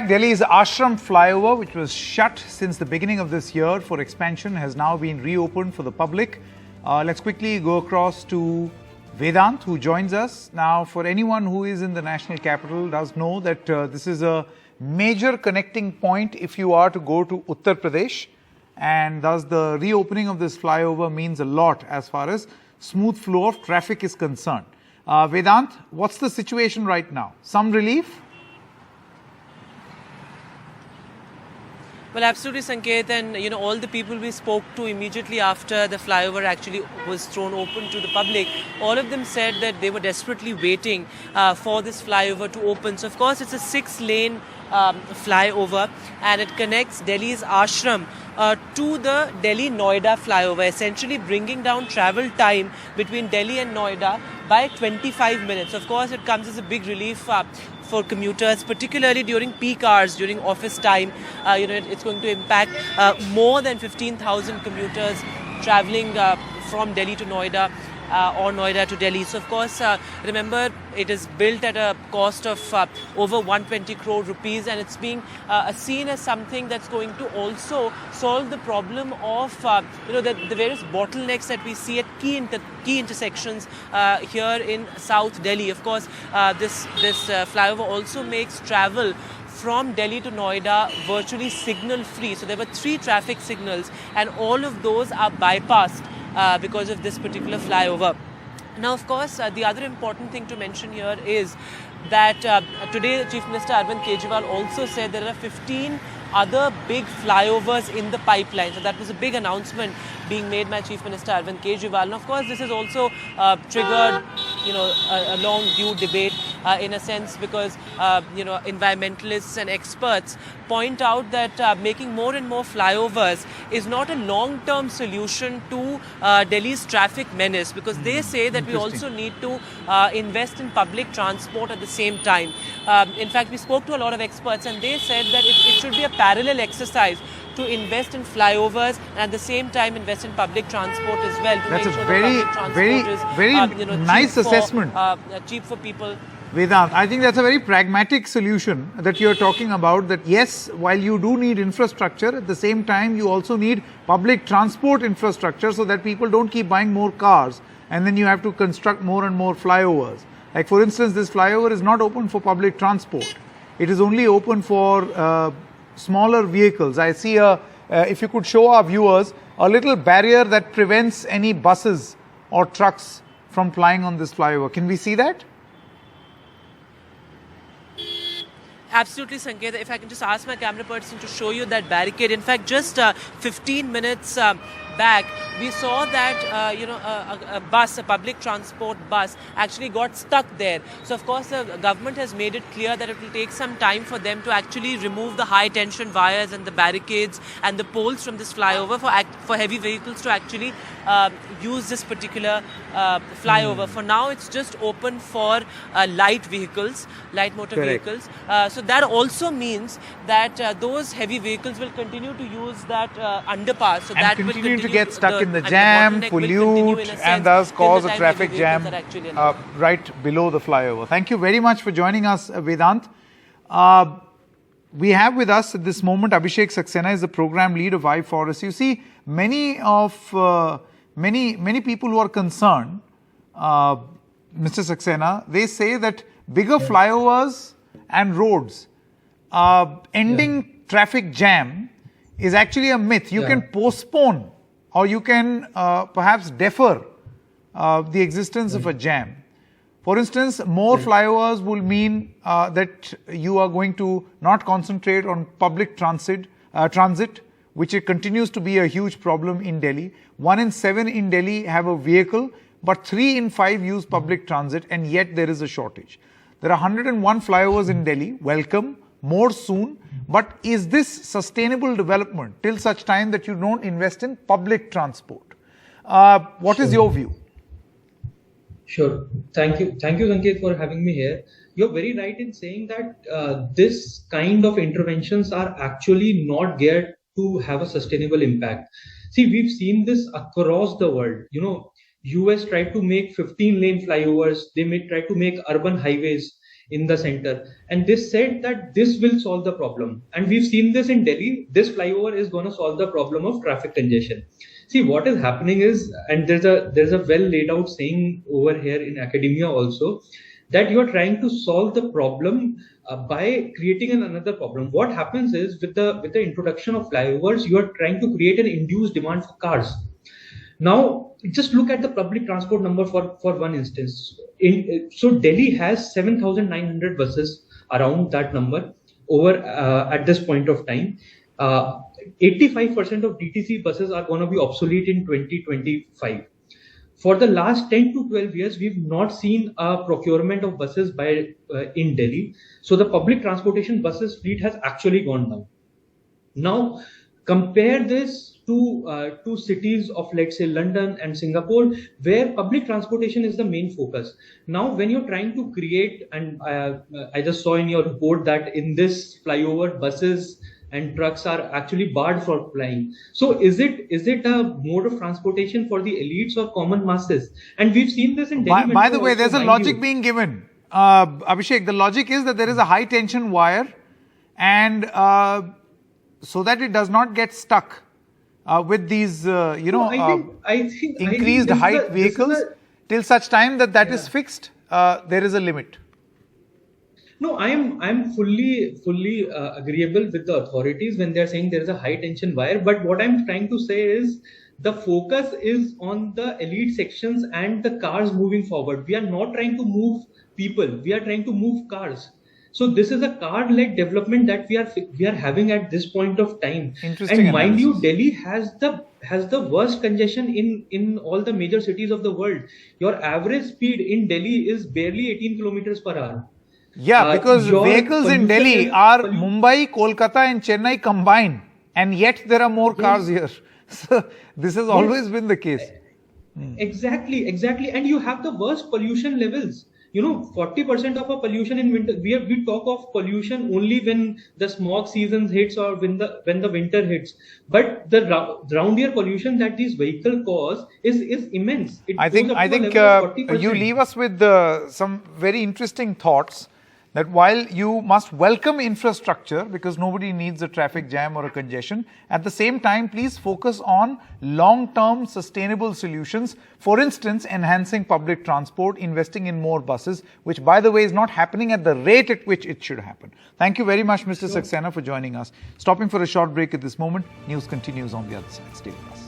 right, Delhi's Ashram Flyover, which was shut since the beginning of this year for expansion, has now been reopened for the public. Let's quickly go across to Vedant, who joins us. Now, for anyone who is in the national capital, does know that this is a major connecting point if you are to go to Uttar Pradesh. And thus the reopening of this flyover means a lot as far as smooth flow of traffic is concerned. Vedant, what's the situation right now? Some relief? Well, absolutely, Sanket, and all the people we spoke to immediately after the flyover actually was thrown open to the public, all of them said that they were desperately waiting for this flyover to open. So, of course, it's a 6-lane flyover, and it connects Delhi's Ashram to the Delhi-Noida flyover, essentially bringing down travel time between Delhi and Noida by 25 minutes. Of course, it comes as a big relief for commuters, particularly during peak hours, during office time. It's going to impact more than 15,000 commuters traveling from Delhi to Noida or Noida to Delhi. So, of course, remember, it is built at a cost of over 120 crore rupees, and it's being seen as something that's going to also solve the problem of the various bottlenecks that we see at key intersections here in South Delhi. Of course, this flyover also makes travel from Delhi to Noida virtually signal free. So there were 3 traffic signals, and all of those are bypassed because of this particular flyover. Now, of course, the other important thing to mention here is that today Chief Minister Arvind Kejriwal also said there are 15 other big flyovers in the pipeline. So that was a big announcement being made by Chief Minister Arvind Kejriwal. And of course, this has also triggered a long due debate in a sense, because environmentalists and experts point out that making more and more flyovers is not a long-term solution to Delhi's traffic menace, because they say that we also need to invest in public transport at the same time. In fact, we spoke to a lot of experts, and they said that it should be a parallel exercise to invest in flyovers and at the same time invest in public transport as well. To That's make a sure very, that public transport very is, nice assessment. Cheap for people. Vedant, I think that's a very pragmatic solution that you're talking about, that yes, while you do need infrastructure, at the same time you also need public transport infrastructure so that people don't keep buying more cars and then you have to construct more and more flyovers. Like, for instance, this flyover is not open for public transport. It is only open for smaller vehicles. I see if you could show our viewers a little barrier that prevents any buses or trucks from flying on this flyover. Can we see that? Absolutely, Sanket. If I can just ask my camera person to show you that barricade. In fact, just 15 minutes back, we saw that a bus, a public transport bus, actually got stuck there. So, of course, the government has made it clear that it will take some time for them to actually remove the high tension wires and the barricades and the poles from this flyover for heavy vehicles to actually use this particular flyover. For now, it's just open for light vehicles, light motor vehicles. So that also means that those heavy vehicles will continue to use that underpass. So and that continue will continue to get stuck in the and jam, the pollute, and thus cause a traffic jam right below the flyover. Thank you very much for joining us, Vedant. We have with us at this moment Abhishek Saxena is the program lead of I-Forest. You see, many people who are concerned, Mr. Saxena, they say that bigger flyovers and roads ending traffic jam is actually a myth. You can postpone or you can perhaps defer the existence of a jam. For instance, more flyovers will mean that you are going to not concentrate on public transit, which it continues to be a huge problem in Delhi. 1 in 7 in Delhi have a vehicle, but 3 in 5 use public transit, and yet there is a shortage. There are 101 flyovers in Delhi. Welcome. More soon. But is this sustainable development till such time that you don't invest in public transport? What is your view? Sure. Thank you, Sanket, for having me here. You're very right in saying that this kind of interventions are actually not geared to have a sustainable impact. See, we've seen this across the world. US tried to make 15-lane flyovers. They may try to make urban highways. in the center, and they said that this will solve the problem. And we've seen this in Delhi. This flyover is going to solve the problem of traffic congestion. See, what is happening is, and there's a well laid out saying over here in academia also, that you are trying to solve the problem by creating another problem. What happens is, with the introduction of flyovers, you are trying to create an induced demand for cars. Now, just look at the public transport number for one instance. So Delhi has 7,900 buses, around that number, over at this point of time. 85% of DTC buses are going to be obsolete in 2025. For the last 10 to 12 years, we've not seen a procurement of buses in Delhi. So the public transportation buses fleet has actually gone down. Now, compare this to cities of, let's say, London and Singapore, where public transportation is the main focus. Now, when you're trying to create, and I just saw in your report that in this flyover, buses and trucks are actually barred for flying. So is it a mode of transportation for the elites or common masses? And we've seen this in Delhi. By the way, there's a logic being given. Abhishek, the logic is that there is a high tension wire, and so that it does not get stuck with these, increased height vehicles, till such time that is fixed, there is a limit. No, I am fully agreeable with the authorities when they are saying there is a high tension wire. But what I'm trying to say is, the focus is on the elite sections and the cars moving forward. We are not trying to move people. We are trying to move cars. So this is a car-led development that we are having at this point of time. Interesting. And mind you, Delhi has the worst congestion in all the major cities of the world. Your average speed in Delhi is barely 18 kilometers per hour. Yeah, because vehicles in Delhi are Mumbai, Kolkata and Chennai combined, and yet there are more cars here. So this has always been the case. Exactly. And you have the worst pollution levels. 40% of our pollution in winter. We talk of pollution only when the smog season hits or when the winter hits. But the round year pollution that these vehicles cause is immense. I think you leave us with some very interesting thoughts. That while you must welcome infrastructure because nobody needs a traffic jam or a congestion, at the same time, please focus on long-term sustainable solutions. For instance, enhancing public transport, investing in more buses, which, by the way, is not happening at the rate at which it should happen. Thank you very much, Mr. Saxena, for joining us. Stopping for a short break at this moment. News continues on the other side. Stay with us.